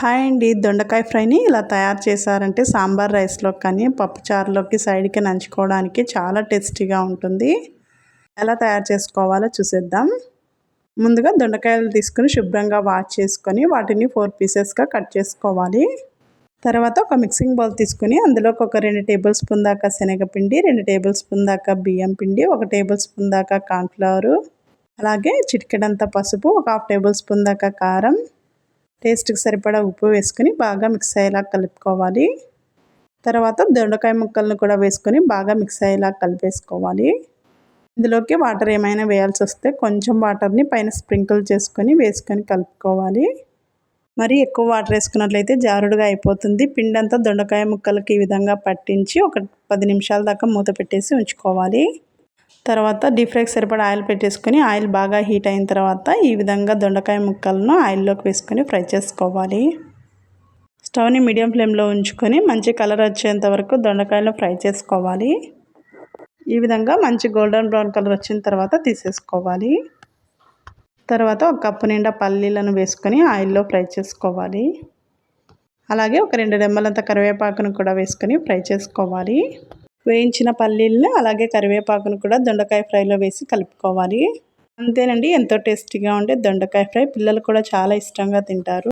Hi అండి. దొండకాయ ఫ్రైని ఇలా తయారు చేశారంటే సాంబార్ రైస్లోకి కానీ పప్పుచారులోకి సైడ్కి నంచుకోవడానికి చాలా టేస్టీగా ఉంటుంది. ఎలా తయారు చేసుకోవాలో చూసేద్దాం. ముందుగా దొండకాయలు తీసుకుని శుభ్రంగా వాష్ చేసుకొని వాటిని 4 పీసెస్గా కట్ చేసుకోవాలి. తర్వాత ఒక మిక్సింగ్ బౌల్ తీసుకుని అందులోకి ఒక 2 టేబుల్ స్పూన్ దాకా శనగపిండి, 2 టేబుల్ స్పూన్ దాకా బియ్యం పిండి, 1 టేబుల్ స్పూన్ దాకా కార్న్ఫ్లవరు, అలాగే చిటికెడంత పసుపు, ఒక 1/2 టేబుల్ స్పూన్ దాకా కారం, టేస్ట్కి సరిపడా ఉప్పు వేసుకుని బాగా మిక్స్ అయ్యేలా కలుపుకోవాలి. తర్వాత దొండకాయ ముక్కలను కూడా వేసుకొని బాగా మిక్స్ అయ్యేలా కలిపేసుకోవాలి. ఇందులోకి వాటర్ ఏమైనా వేయాల్సి వస్తే కొంచెం వాటర్ని పైన స్ప్రింకిల్ చేసుకొని వేసుకొని కలుపుకోవాలి. మరి ఎక్కువ వాటర్ వేసుకున్నట్లయితే జారుడుగా అయిపోతుంది. పిండి అంతా దొండకాయ ముక్కలకి ఈ విధంగా పట్టించి ఒక 10 నిమిషాల దాకా మూత పెట్టేసి ఉంచుకోవాలి. తర్వాత డీప్ ఫ్రైకి సరిపడా ఆయిల్ పెట్టేసుకొని ఆయిల్ బాగా హీట్ అయిన తర్వాత ఈ విధంగా దొండకాయ ముక్కలను ఆయిల్లోకి వేసుకొని ఫ్రై చేసుకోవాలి. స్టవ్ని మీడియం ఫ్లేమ్లో ఉంచుకొని మంచి కలర్ వచ్చేంత వరకు దొండకాయలను ఫ్రై చేసుకోవాలి. ఈ విధంగా మంచి గోల్డెన్ బ్రౌన్ కలర్ వచ్చిన తర్వాత తీసేసుకోవాలి. తర్వాత ఒక కప్పు నిండా పల్లీలను వేసుకొని ఆయిల్లో ఫ్రై చేసుకోవాలి. అలాగే ఒక 2 రెమ్మలంత కరివేపాకును కూడా వేసుకొని ఫ్రై చేసుకోవాలి. వేయించిన పల్లీలను అలాగే కరివేపాకును కూడా దొండకాయ ఫ్రైలో వేసి కలుపుకోవాలి. అంతేనండి, ఎంతో టేస్టీగా ఉండే దొండకాయ ఫ్రై. పిల్లలు కూడా చాలా ఇష్టంగా తింటారు.